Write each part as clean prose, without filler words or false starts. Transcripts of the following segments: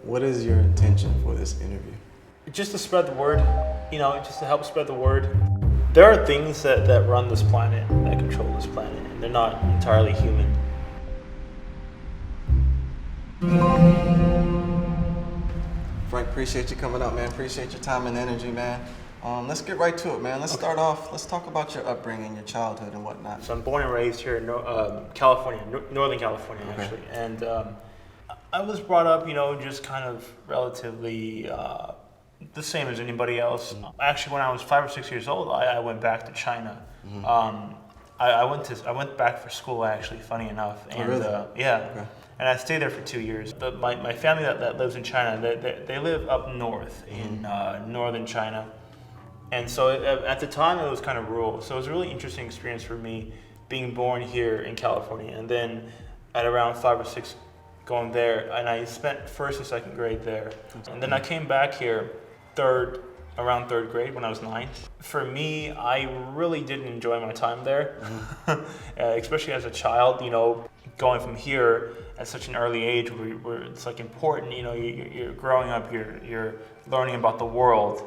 What is your intention for this interview? Just to spread the word, just to help spread the word. There are things that run this planet, that control this planet, and they're not entirely human. Frank, appreciate you coming out, man. Appreciate your time and energy, man. Let's get right to it, man. Let's start off. Let's talk about your upbringing, your childhood, and whatnot. So I'm born and raised here in California, Northern California, actually. And I was brought up, just kind of relatively the same as anybody else. Actually, when I was 5 or 6 years old, I went back to China. I went back for school, actually, funny enough. And, really? Yeah. Okay. And I stayed there for 2 years. But my family that lives in China, they live up north in northern China. And so at the time, it was kind of rural. So it was a really interesting experience for me being born here in California. And then at around 5 or 6, going there. And I spent first and second grade there. And then I came back here around third grade when I was 9. For me, I really didn't enjoy my time there, especially as a child, going from here at such an early age where it's like important, you're growing up, you're learning about the world,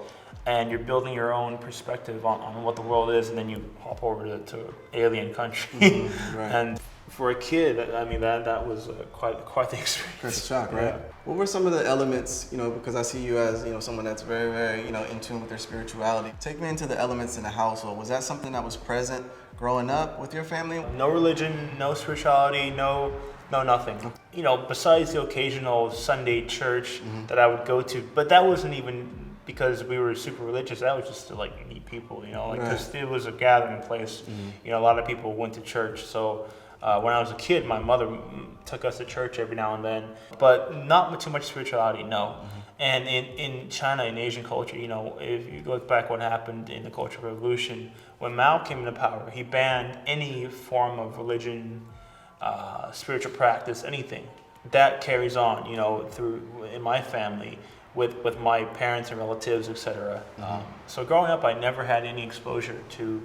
and you're building your own perspective on what the world is, and then you hop over to alien country. Right. And for a kid, I mean, that was quite the experience. That's a shock, right? Yeah. What were some of the elements, because I see you as, someone that's very, very, in tune with their spirituality. Take me into the elements in the household. Was that something that was present growing up with your family? No religion, no spirituality, no nothing. Besides the occasional Sunday church that I would go to, but that wasn't even because we were super religious. That was just to meet people, because it was a gathering place. A lot of people went to church. So when I was a kid, my mother took us to church every now and then, but not too much spirituality, no. And in China, in Asian culture, if you look back what happened in the Cultural Revolution, when Mao came into power, he banned any form of religion, spiritual practice, anything. That carries on, through in my family with my parents and relatives, etc. So growing up, I never had any exposure to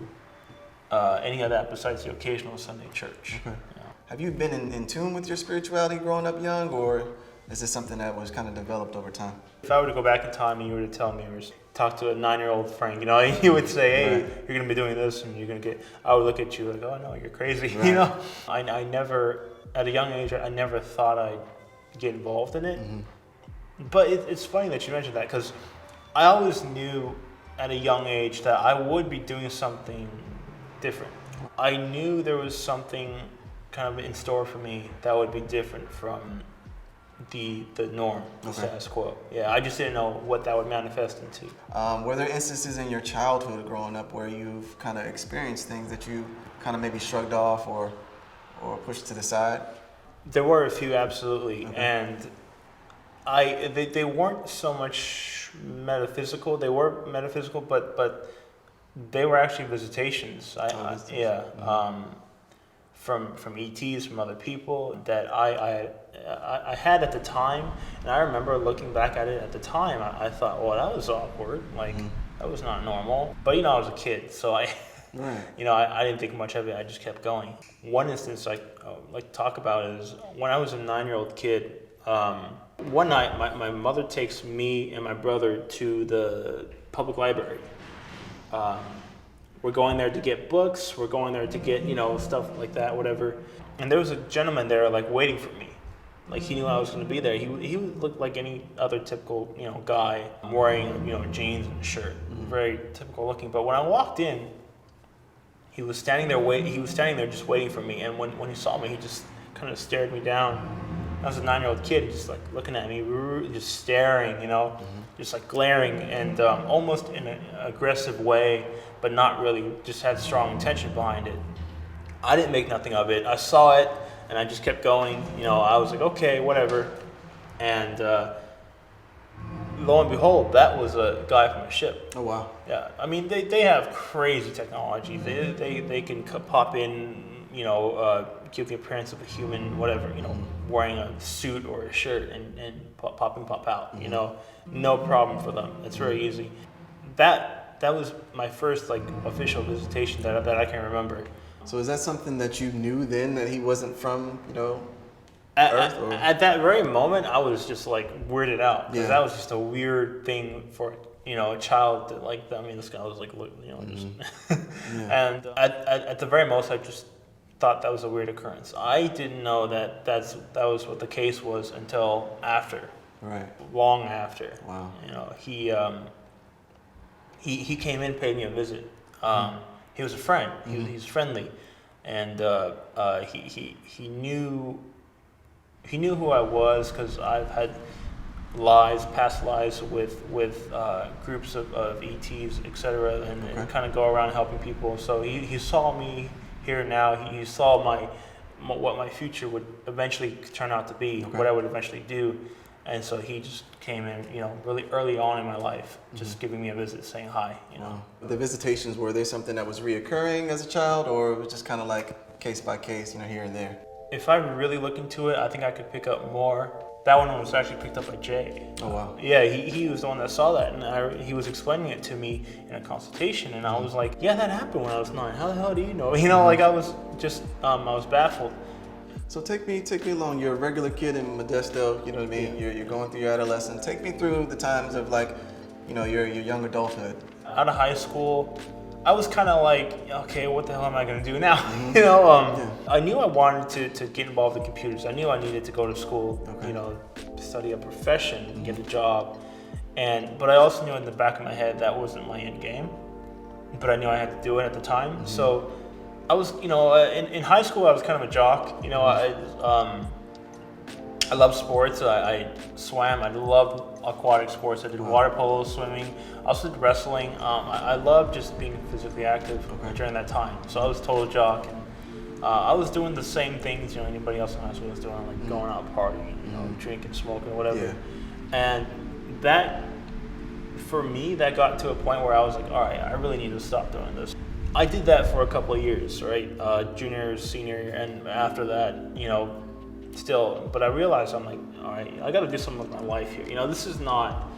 any of that besides the occasional Sunday church. Okay. Have you been in tune with your spirituality growing up young, or is this something that was kind of developed over time? If I were to go back in time and you were to tell me, or talk to a 9-year-old Frank, you would say, hey, you're going to be doing this, and you're going to get, I would look at you like, oh no, you're crazy, Right. I never, at a young age, I never thought I'd get involved in it. But it's funny that you mentioned that, because I always knew at a young age that I would be doing something different. I knew there was something kind of in store for me that would be different from the norm, the status quo. Yeah, I just didn't know what that would manifest into. Were there instances in your childhood growing up where you've kind of experienced things that you kind of maybe shrugged off or pushed to the side? There were a few, absolutely, and they weren't so much metaphysical. They were metaphysical, but they were actually visitations. From ETs, from other people that I had at the time, and I remember looking back at it at the time. I thought, well, that was awkward. That was not normal. But I was a kid, so I didn't think much of it. I just kept going. One instance I like to talk about is when I was a 9-year-old kid. One night, my mother takes me and my brother to the public library. We're going there to get books. We're going there to get, stuff like that, whatever. And there was a gentleman there, waiting for me. He knew I was going to be there. He looked like any other typical, guy wearing, jeans and a shirt. Very typical looking. But when I walked in, he was standing there just waiting for me. And when he saw me, he just kind of stared me down. I was a 9-year-old kid, just looking at me, just staring, just glaring, and almost in an aggressive way, but not really, just had strong intention behind it. I didn't make nothing of it. I saw it, and I just kept going. I was like, okay, whatever. And lo and behold, that was a guy from a ship. Oh, wow. Yeah, I mean, they have crazy technology. They can pop in, give the appearance of a human, whatever, wearing a suit or a shirt and pop in, pop out, no problem for them. It's very easy. That was my first official visitation that I can remember. So is that something that you knew then, that he wasn't from, At that very moment, I was just like weirded out because Yeah. that was just a weird thing for a child that like. I mean, this guy was like, just. And at the very most, I just thought that was a weird occurrence. I didn't know that that was what the case was until after, Right. long after. Wow. He came in, paid me a visit. He was a friend. He's friendly, and he knew who I was because I've had past lives with groups of ETs, etc., and kind of go around helping people. So he saw me here and now. He saw what my future would eventually turn out to be, what I would eventually do. And so he just came in, really early on in my life, just giving me a visit, saying hi, Wow. The visitations, were they something that was reoccurring as a child, or it was just kind of like case by case, here and there? If I really look into it, I think I could pick up more. That one was actually picked up by Jay. Oh, wow. Yeah, he was the one that saw that, and he was explaining it to me in a consultation, and I was like, yeah, that happened when I was 9. How the hell do you know? Like I was just, I was baffled. So take me along. You're a regular kid in Modesto, you know what I mean? Yeah. You're going through your adolescence. Take me through the times of your young adulthood. Out of high school, I was kind of like, okay, what the hell am I going to do now? I knew I wanted to get involved in computers. I knew I needed to go to school, study a profession, get a job. But I also knew in the back of my head that wasn't my end game. But I knew I had to do it at the time. So I was, in high school, I was kind of a jock. I loved sports. I swam. I loved aquatic sports. I did water polo, swimming. I also did wrestling. I loved just being physically active during that time. So I was a total jock. And, I was doing the same things anybody else in high school was doing, like going out partying, drinking, smoking, whatever. Yeah. And that, for me, that got to a point where I was like, all right, I really need to stop doing this. I did that for a couple of years, right? Junior, senior, and after that, still. But I realized I'm like, all right, I got to do something with my life here. This is not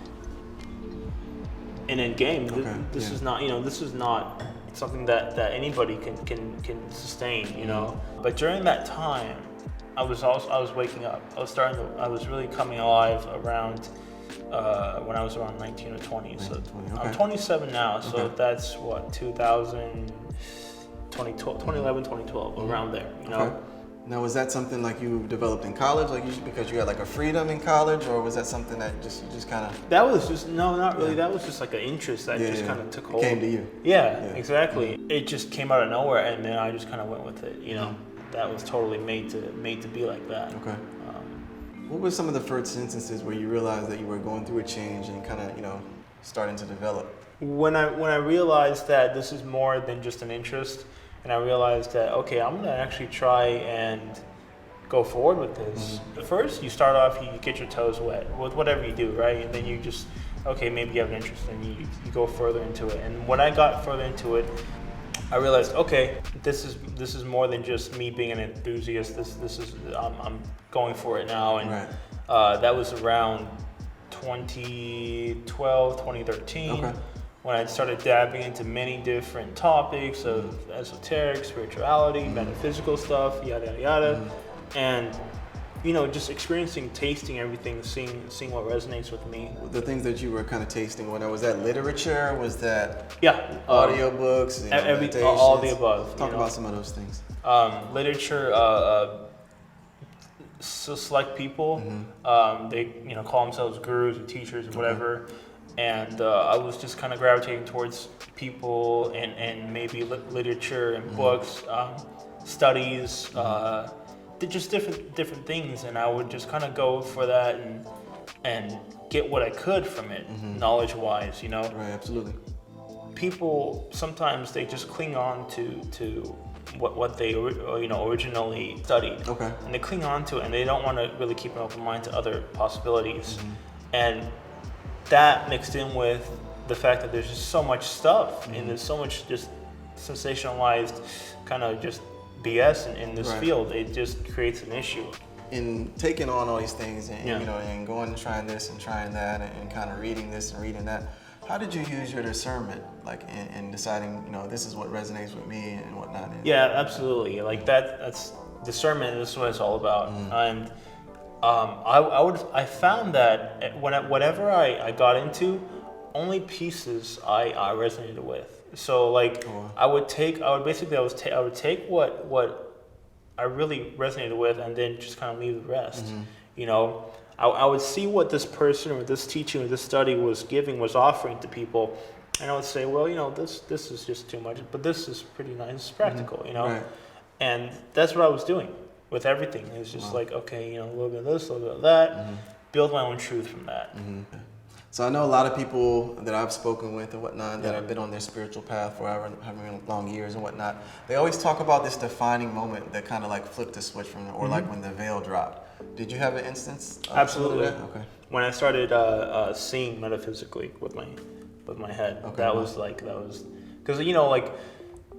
an end game. This is not, this is not something that anybody can sustain, But during that time, I was waking up. I was really coming alive around when I was around 19 or 20. So I'm 27 now, so that's what, 2011, 2012, around there, Now, was that something like you developed in college, because you had like a freedom in college, or was that something that you just kind of? That was just, no, not really. That was just like an interest that just kind of took hold. It came to you. Yeah, exactly. It just came out of nowhere, and then I just kind of went with it. That was totally made to be like that. Okay. What were some of the first instances where you realized that you were going through a change and kind of, starting to develop? When I realized that this is more than just an interest, and I realized that, okay, I'm gonna actually try and go forward with this. First, you start off, you get your toes wet with whatever you do, right? And then you just, okay, maybe you have an interest, and you go further into it. And when I got further into it, I realized, okay, this is more than just me being an enthusiast. This is I'm going for it now, and that was around 2012, 2013, when I started dabbing into many different topics of esoteric, spirituality, metaphysical stuff, yada yada yada, and just experiencing, tasting everything, seeing what resonates with me. The things that you were kind of tasting, was that literature? Was that audiobooks? All the above. Talk about some of those things. Literature. Select people. They call themselves gurus or teachers or whatever. And I was just kind of gravitating towards people and maybe literature and books, studies. Just different things, and I would just kind of go for that and get what I could from it, knowledge-wise, Right, absolutely. People sometimes they just cling on to what they originally studied, and they cling on to it, and they don't want to really keep an open mind to other possibilities, and that mixed in with the fact that there's just so much stuff, and there's so much just sensationalized kind of just BS in this field. It just creates an issue. In taking on all these things and and going and trying this and trying that and kind of reading this and reading that, how did you use your discernment, like in deciding, this is what resonates with me and whatnot? Yeah, absolutely. Like that's discernment is what it's all about. And I found that whatever I got into, only pieces I resonated with. So like I would take what I really resonated with and then just kind of leave the rest. You know, I would see what this person or this teaching or this study was offering to people, and I would say, well, you know, this is just too much, but this is pretty nice, it's practical, you know. Right. And that's what I was doing with everything. It was just like, okay, you know, a little bit of this, a little bit of that, build my own truth from that. So I know a lot of people that I've spoken with and whatnot that have been on their spiritual path for however long years and whatnot. They always talk about this defining moment that kind of like flipped the switch from, or like when the veil dropped. Did you have an instance? Absolutely. Okay. When I started seeing metaphysically with my head, that was because you know, like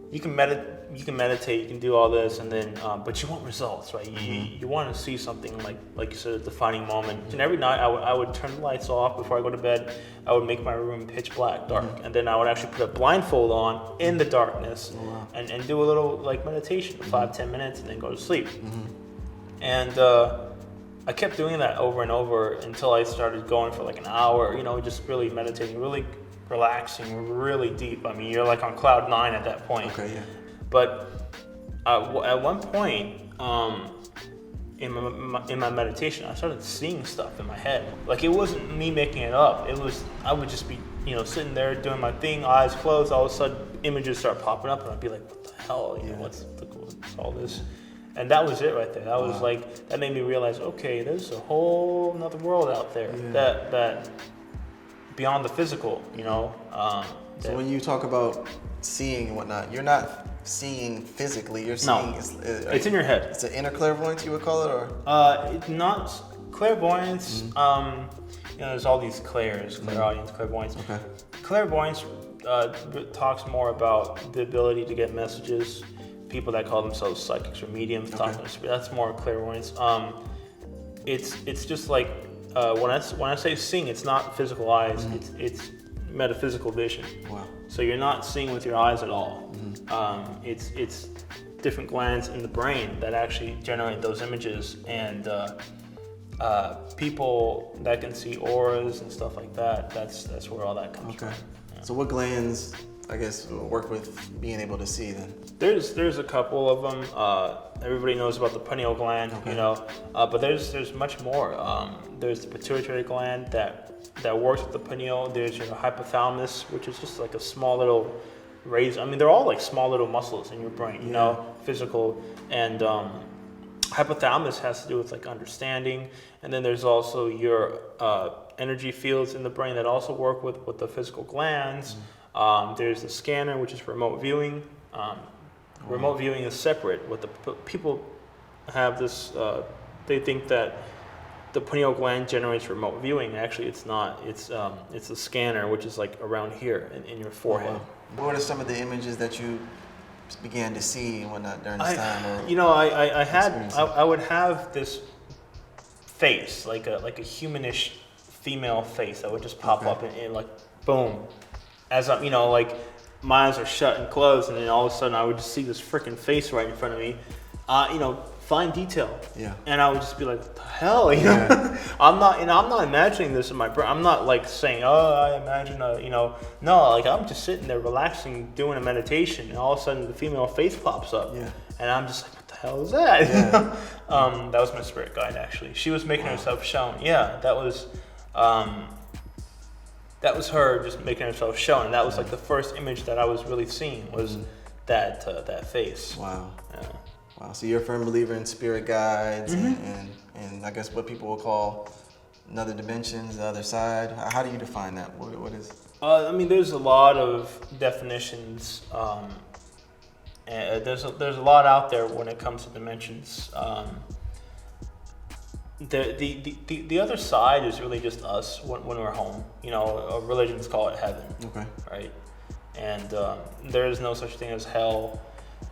you can meditate, you can do all this, and then but you want results, right? You want to see something like you said, a defining moment. And every night I would turn the lights off before I go to bed. I would make my room pitch black, dark, and then I would actually put a blindfold on in the darkness and do a little like meditation, 5-10 minutes, and then go to sleep. And I kept doing that over and over until I started going for like an hour, you know, just really meditating, really relaxing, really deep. I mean, you're like on cloud 9 at that point. Okay, yeah. But at one point in my meditation, I started seeing stuff in my head. Like it wasn't me making it up. It was, I would just be, you know, sitting there doing my thing, eyes closed. All of a sudden, images start popping up, and I'd be like, "What the hell? You know, what's all this?" And that was it right there. That was like, that made me realize, okay, there's a whole another world out there that beyond the physical, you know. So when you talk about seeing and whatnot, you're not seeing physically. You're seeing. No, it's in your head. It's an inner clairvoyance, you would call it, or? It's not clairvoyance. You know, there's all these clairaudience, clairvoyance. Okay. Clairvoyance talks more about the ability to get messages. People that call themselves psychics or mediums, that's more clairvoyance. It's just like when I say seeing, it's not physical eyes. It's metaphysical vision. Wow. So you're not seeing with your eyes at all. It's different glands in the brain that actually generate those images, and people that can see auras and stuff like that. That's where all that comes from. Yeah. So what glands, I guess, work with being able to see then? There's a couple of them. Everybody knows about the pineal gland, you know, but there's much more. There's the pituitary gland that works with the pineal. There's your hypothalamus, which is just like a small little raise. I mean, they're all like small little muscles in your brain, you know, physical. And hypothalamus has to do with like understanding. And then there's also your energy fields in the brain that also work with the physical glands. There's the scanner, which is remote viewing. Remote viewing is separate. What the people have this, they think that the pineal gland generates remote viewing. Actually, it's not. It's a scanner, which is like around here in your forehead. What are some of the images that you began to see and whatnot during this time? Or you know, I would have this face, like a humanish female face that would just pop up and like boom, as I'm, you know, like my eyes are shut and closed, and then all of a sudden I would just see this freaking face right in front of me, you know, fine detail. Yeah. And I would just be like, what the hell, you know? I'm not imagining this in my brain. I'm not like saying, oh, I imagine you know, no, like I'm just sitting there relaxing, doing a meditation, and all of a sudden the female face pops up. Yeah. And I'm just like, what the hell is that? Yeah. That was my spirit guide, actually. She was making herself shown. Yeah, that was her just making herself shown. And that was like the first image that I was really seeing was that face. Wow. Yeah. Wow. So you're a firm believer in spirit guides and I guess what people will call another dimensions, the other side. How do you define that? What is? I mean, there's a lot of definitions. And there's a lot out there when it comes to dimensions. The other side is really just us when we're home. You know, religions call it heaven. Okay. Right. And there is no such thing as hell.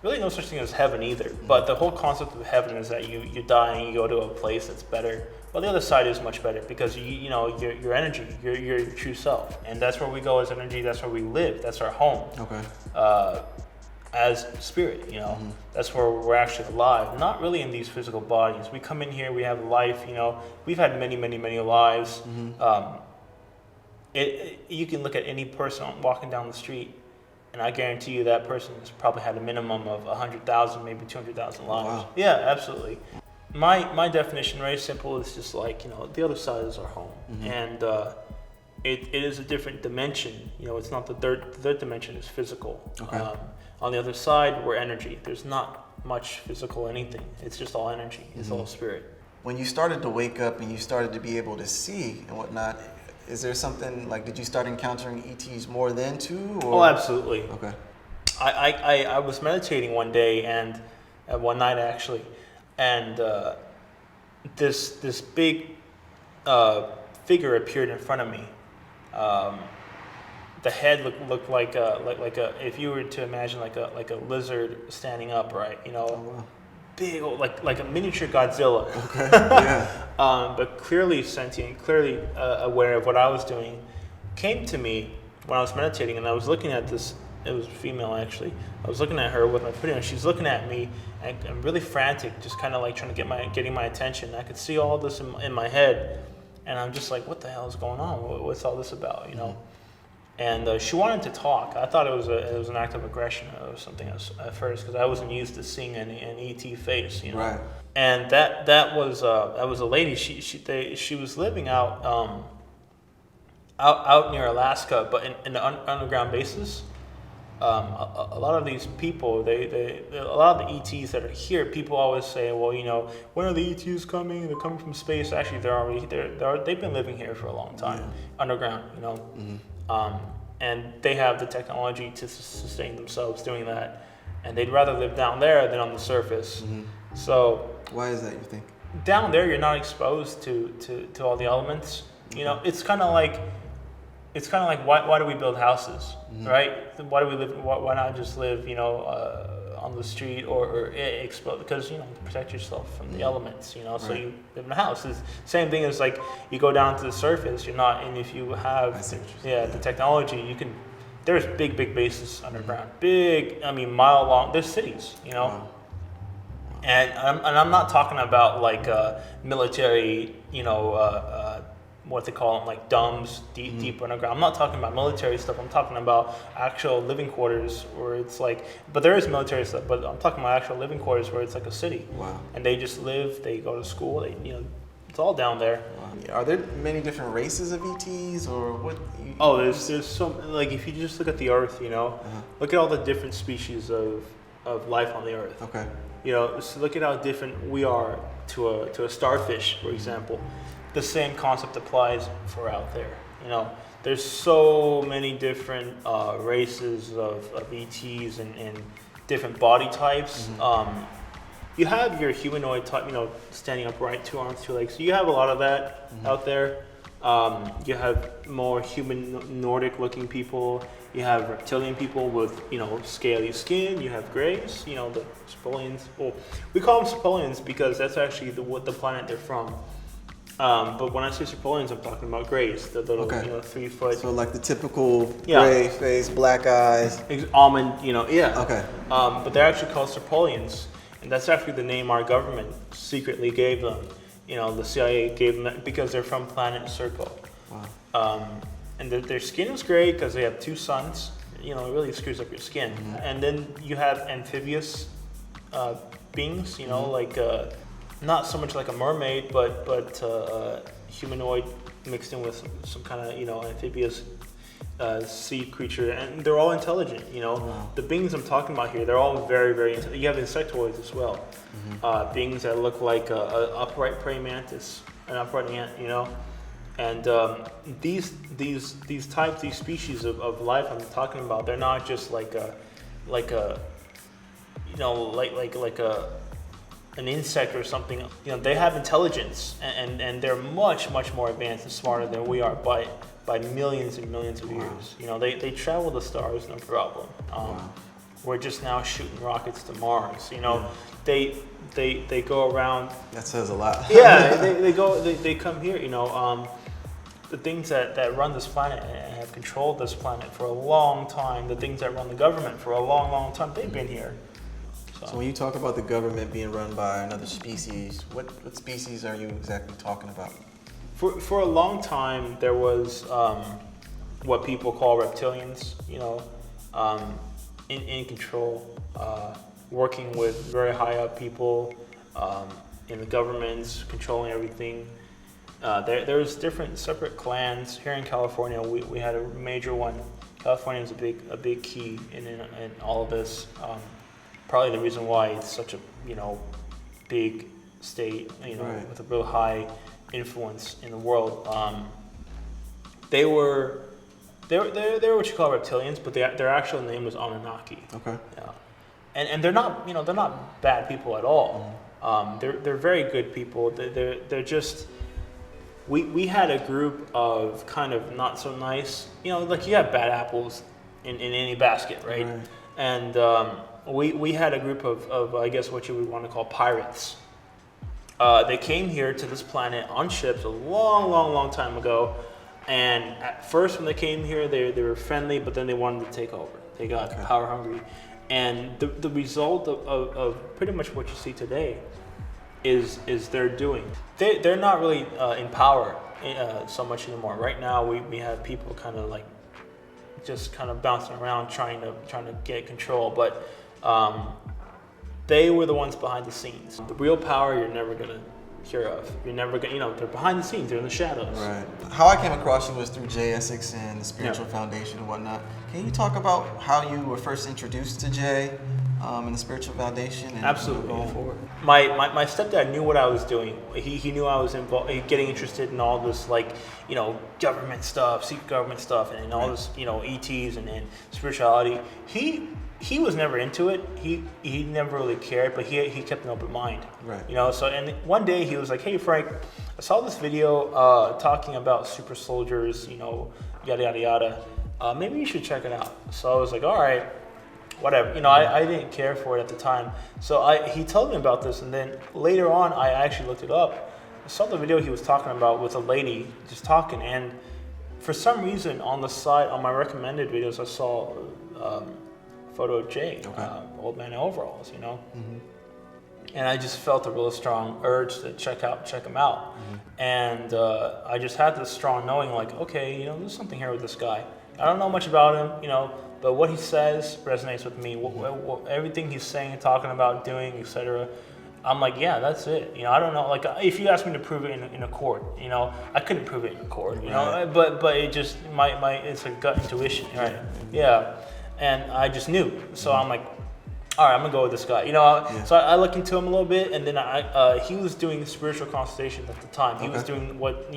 Really, no such thing as heaven either. But the whole concept of heaven is that you die and you go to a place that's better. Well, the other side is much better because you know your energy, your true self, and that's where we go as energy. That's where we live. That's our home. Okay. as spirit, you know. That's where we're actually alive, not really in these physical bodies. We come in here, we have life, you know. We've had many, many, many lives. You can look at any person walking down the street, and I guarantee you that person has probably had a minimum of 100,000, maybe 200,000 lives. Wow. Yeah, absolutely. My definition, very simple, is just like, you know, the other side is our home, and it is a different dimension. You know, it's not the third dimension is physical. Okay. On the other side, we're energy. There's not much physical anything. It's just all energy. It's all spirit. When you started to wake up and you started to be able to see and whatnot, is there something like, did you start encountering ETs more then too? Or? Oh, absolutely. Okay. I was meditating one day and one night actually, and this big figure appeared in front of me. The head looked like a if you were to imagine like a lizard standing upright, you know. Oh, wow. Big, like a miniature Godzilla. Okay. Yeah. But clearly sentient, clearly aware of what I was doing, came to me when I was meditating, and I was looking at this. It was a female actually. I was looking at her with my foot in. She's looking at me, and I'm really frantic, just kind of like trying to getting my attention. I could see all this in my head, and I'm just like, what the hell is going on? What's all this about? You know. And she wanted to talk. I thought it was an act of aggression or something at first, because I wasn't used to seeing an ET face, you know. Right. And that was a lady. She was living out near Alaska, but in the underground bases. A lot of these people, a lot of the ETs that are here, people always say, well, you know, when are the ETs coming? They're coming from space. Actually, they've been living here for a long time, underground, you know. And they have the technology to sustain themselves doing that, and they'd rather live down there than on the surface. So why is that, you think? Down there, you're not exposed to all the elements. You know, it's kind of like why do we build houses, right? Why do we live? Why not just live, you know, on the street or exposed? Because, you know, protect yourself from the elements, you know. So you live in a house. It's the same thing as like you go down to the surface. You're not, and if you have the technology, you can. There's big bases underground, big. I mean, mile long. There's cities, you know. Wow. And I'm not talking about like military, you know. What they call them, like dumbs, deep underground. I'm not talking about military stuff. I'm talking about actual living quarters where it's like, but there is military stuff, but I'm talking about actual living quarters where it's like a city. Wow. And they just live, they go to school, you know, it's all down there. Wow. Are there many different races of ETs, or what? There's so, like, if you just look at the Earth, you know, look at all the different species of life on the Earth. Okay. You know, so look at how different we are to a starfish, for example. The same concept applies for out there. You know, there's so many different races of ETs and different body types. You have your humanoid type, you know, standing upright, 2 arms, 2 legs. So you have a lot of that out there. You have more human Nordic-looking people. You have reptilian people with, you know, scaly skin. You have grays. You know, the Spolians. Well, we call them Spolians because that's actually the planet they're from. But when I say Serpolians, I'm talking about grays, the little, you know, 3 foot. So like the typical gray face, black eyes. Almond, you know, Okay. But they're actually called Serpolians, and that's actually the name our government secretly gave them. You know, the CIA gave them that because they're from planet Serpo. Wow. And their skin is gray because they have 2 suns. You know, it really screws up your skin. And then you have amphibious beings, you know, like... not so much like a mermaid, but humanoid mixed in with some kind of, you know, amphibious sea creature, and they're all intelligent. You know, the beings I'm talking about here, they're all very you have insectoids as well, beings that look like a upright praying mantis, an upright ant. You know, and these species of life I'm talking about, they're not just like a you know, like an insect or something. You know, they have intelligence, and they're much more advanced and smarter than we are by millions and millions of years. You know, they travel the stars, no problem. We're just now shooting rockets to Mars. You know, they go around. That says a lot. Yeah, they come here. You know, the things that run this planet and have controlled this planet for a long time, the things that run the government for a long, long time, they've been here. So when you talk about the government being run by another species, what species are you exactly talking about? For a long time, there was what people call reptilians, in control, working with very high up people in the governments, controlling everything. There's different separate clans here in California. We had a major one. California is a big key in all of this. Probably the reason why it's such a big state, Right. with a real high influence in the world. They were what you call reptilians, but their actual name was Anunnaki. Okay. Yeah. And they're not bad people at all. They're very good people. They're just. We had a group of kind of not so nice, like you have bad apples in any basket, right? Right. And we had a group of I guess what you would want to call pirates. They came here to this planet on ships a long, long, long time ago. And at first when they came here, they were friendly, but then they wanted to take over. They got power hungry. And the result of pretty much what you see today is their doing. They're not really in power so much anymore. Right now we have people kind of like just kind of bouncing around trying to get control, but they were the ones behind the scenes. The real power you're never gonna hear of. You're never gonna, they're behind the scenes. They're in the shadows. Right. How I came across you was through Jay Essex and the Spiritual Foundation and whatnot. Can you talk about how you were first introduced to Jay and the Spiritual Foundation? And Absolutely. going forward. My stepdad knew what I was doing. He knew I was involved, getting interested in all this government stuff, secret government stuff, and all this ETs and spirituality. He was never into it. He never really cared, but he kept an open mind. Right. So and one day he was like, "Hey Frank, I saw this video talking about super soldiers, yada yada yada. Maybe you should check it out." So I was like, "All right, whatever." I didn't care for it at the time. So he told me about this, and then later on I actually looked it up. I saw the video he was talking about with a lady just talking, and for some reason on the side on my recommended videos I saw photo of Jay, old man in overalls, Mm-hmm. and I just felt a real strong urge to check him out, and I just had this strong knowing, like, okay, there's something here with this guy. I don't know much about him, but what he says resonates with me. Everything he's saying and talking about, doing, etc. I'm like, yeah, that's it. I don't know. Like, if you asked me to prove it in a court, I couldn't prove it in a court. But it just it's a gut intuition, right? Yeah. And I just knew, so I'm like, all right, I'm gonna go with this guy. So I looked into him a little bit, and then he was doing spiritual consultations at the time. He was doing what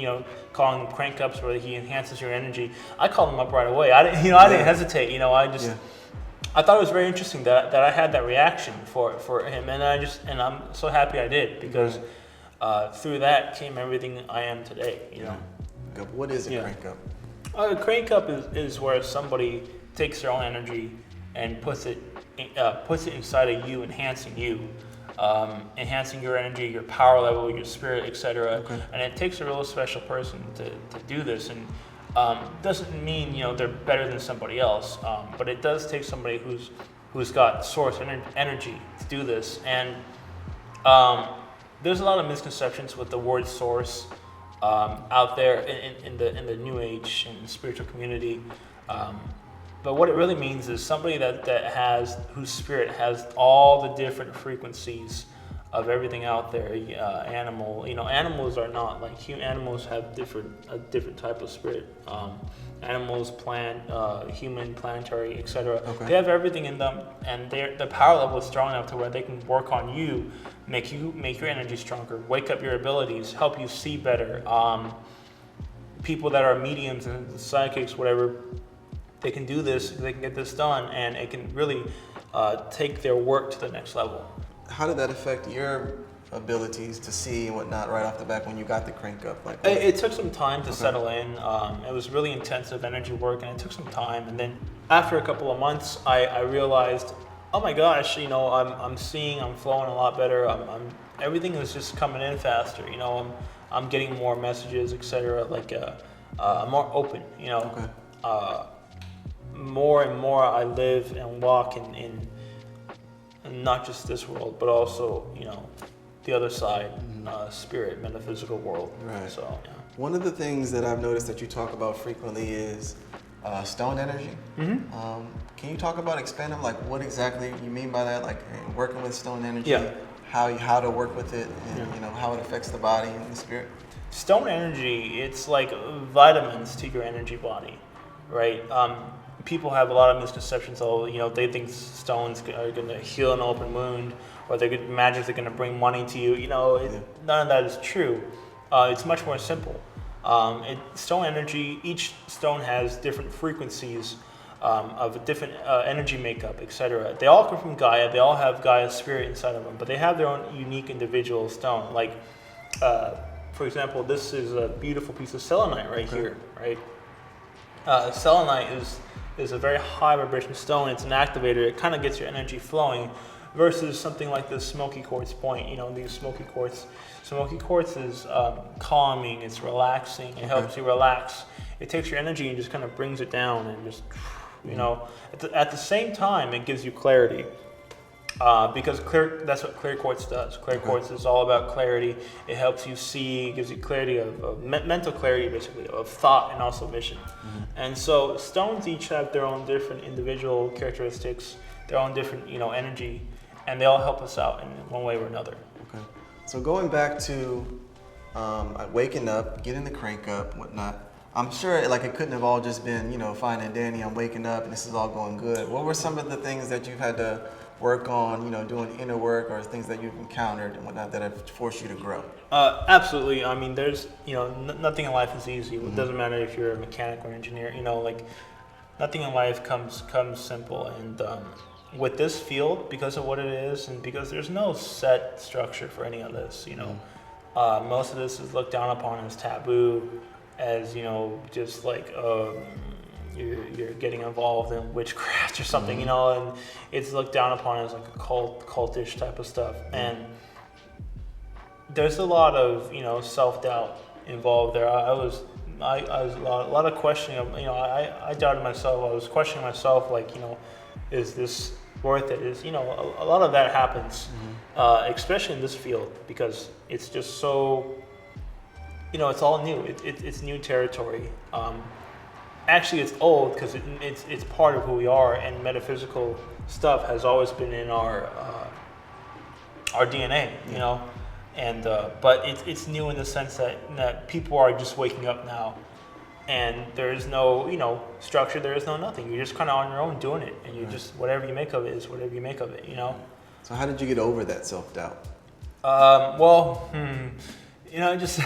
calling them crank ups, where he enhances your energy. I called him up right away. I didn't hesitate. I thought it was very interesting that I had that reaction for him, and I'm so happy I did, because through that came everything I am today. What is a crank up? A crank up is where somebody takes their own energy and puts it inside of you, enhancing your energy, your power level, your spirit, etc. And it takes a real special person to do this. And doesn't mean they're better than somebody else, but it does take somebody who's got source energy to do this. And there's a lot of misconceptions with the word source out there in the New Age and the spiritual community. But what it really means is somebody whose spirit has all the different frequencies of everything out there. Animals are not like human. Animals have a different type of spirit. Animals, human, planetary, etc. They have everything in them, and their power level is strong enough to where they can work on you, make your energy stronger, wake up your abilities, help you see better. People that are mediums and psychics, whatever. They can do this, they can get this done, and it can really take their work to the next level. How did that affect your abilities to see and whatnot right off the back when you got the crank up? It took some time to settle in. It was really intensive energy work, and it took some time. And then after a couple of months, I realized, oh my gosh, I'm seeing, I'm flowing a lot better. Everything is just coming in faster. I'm getting more messages, etc. I'm more open, Okay. More and more I live and walk in not just this world, but also, the other side, spirit, metaphysical world. Right. So, yeah. One of the things that I've noticed that you talk about frequently is stone energy. Can you talk about, expand on, like, what exactly you mean by that? Like, working with stone energy, Yeah. how to work with it, and how it affects the body and the spirit. Stone energy, it's like vitamins to your energy body, right? People have a lot of misconceptions. They think stones are going to heal an open wound, or magically going to bring money to you. None of that is true. It's much more simple. Stone energy, each stone has different frequencies of a different energy makeup, etc. They all come from Gaia. They all have Gaia's spirit inside of them, but they have their own unique individual stone. Like, for example, this is a beautiful piece of selenite right here, right? Selenite is a very high vibration stone. It's an activator. It kind of gets your energy flowing, versus something like the smoky quartz point. These smoky quartz. Smoky quartz is calming. It's relaxing. It helps you relax. It takes your energy and just kind of brings it down, and just, at the same time, it gives you clarity. Because that's what clear quartz does. Clear quartz is all about clarity. It helps you see, gives you clarity of mental clarity, basically, of thought and also vision. And so stones each have their own different individual characteristics, their own different, energy, and they all help us out in one way or another. Okay. So going back to waking up, getting the crank up, whatnot, I'm sure it couldn't have all just been, fine and dandy, I'm waking up and this is all going good. What were some of the things that you've had to work on, doing inner work, or things that you've encountered and whatnot that have forced you to grow? Absolutely. I mean, there's, nothing in life is easy. It doesn't matter if you're a mechanic or engineer, nothing in life comes simple. And with this field, because of what it is, and because there's no set structure for any of this, most of this is looked down upon as taboo, as, just like, you're getting involved in witchcraft or something, and it's looked down upon as like a cultish type of stuff. And there's a lot of, self-doubt involved there. I was a lot of questioning of, I doubted myself. I was questioning myself, like, is this worth it? A lot of that happens, especially in this field, because it's just so, it's all new. It's new territory. Actually, it's old because it's part of who we are, and metaphysical stuff has always been in our DNA, And but it's new in the sense that people are just waking up now, and there is no structure. There is no nothing. You're just kind of on your own doing it, and you just whatever you make of it is whatever you make of it. So how did you get over that self-doubt? Just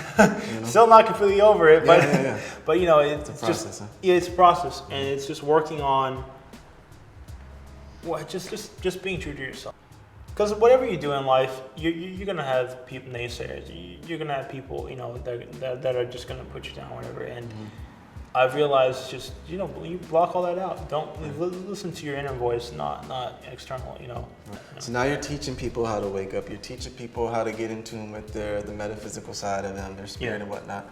still not completely over it, but but it's a process, just it's a process, and it's just working on just being true to yourself. Because whatever you do in life, you're gonna have people naysayers. You're gonna have people that are just gonna put you down, whatever. And I've realized just you block all that out. Don't listen to your inner voice, not external. So now you're teaching people how to wake up. You're teaching people how to get in tune with the metaphysical side of them, their spirit and whatnot.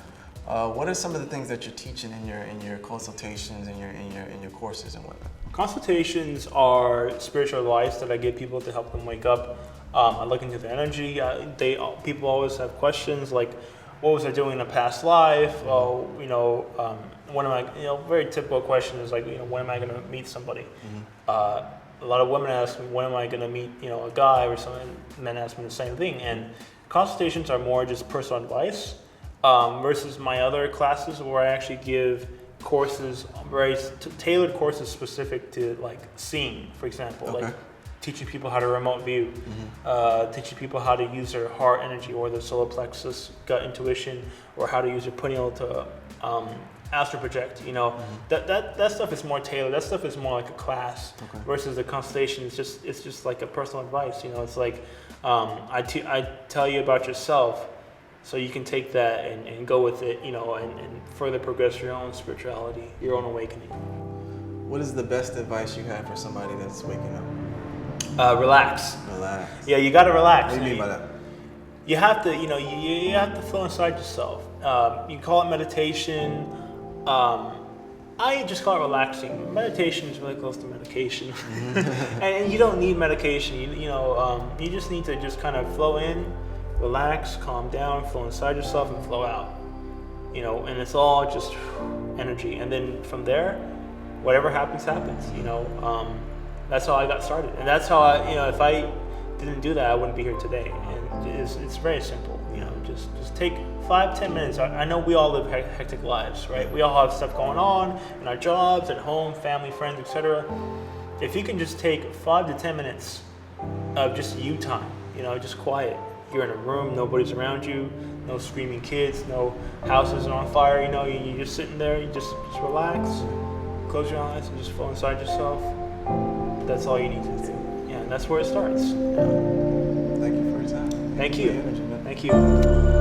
What are some of the things that you're teaching in your consultations and in your courses and whatnot? Consultations are spiritual advice that I give people to help them wake up. I look into their energy. People always have questions like, what was I doing in a past life? When am I? Very typical question is like, when am I going to meet somebody? A lot of women ask me, when am I going to meet, a guy or something? Men ask me the same thing. And consultations are more just personal advice versus my other classes where I actually give courses, very tailored courses specific to like seeing, for example, like teaching people how to remote view, teaching people how to use their heart energy or their solar plexus, gut intuition, or how to use their pineal to astral project. That stuff is more tailored. That stuff is more like a class versus the constellation. It's just like a personal advice. It's like I tell you about yourself, so you can take that and go with it. And further progress your own spirituality, your own awakening. What is the best advice you have for somebody that's waking up? Relax. Relax. Yeah, you got to relax. What do you mean by that? You have to, you have to flow inside yourself. You call it meditation. I just call it relaxing. Meditation is really close to medication, and you don't need medication. You just need to just kind of flow in, relax, calm down, flow inside yourself, and flow out. And it's all just energy. And then from there, whatever happens, happens. That's how I got started, and that's how if I didn't do that, I wouldn't be here today. And it's very simple. Just take 5-10 minutes. I know we all live hectic lives, right? We all have stuff going on in our jobs, at home, family, friends, etc. If you can just take 5 to 10 minutes of just you time, just quiet. You're in a room, nobody's around you, no screaming kids, no houses are on fire. You're just sitting there. You just relax, close your eyes, and just flow inside yourself. That's all you need to do. Yeah, and that's where it starts. Thank you for your time. Thank For you. your energy, man. Thank you.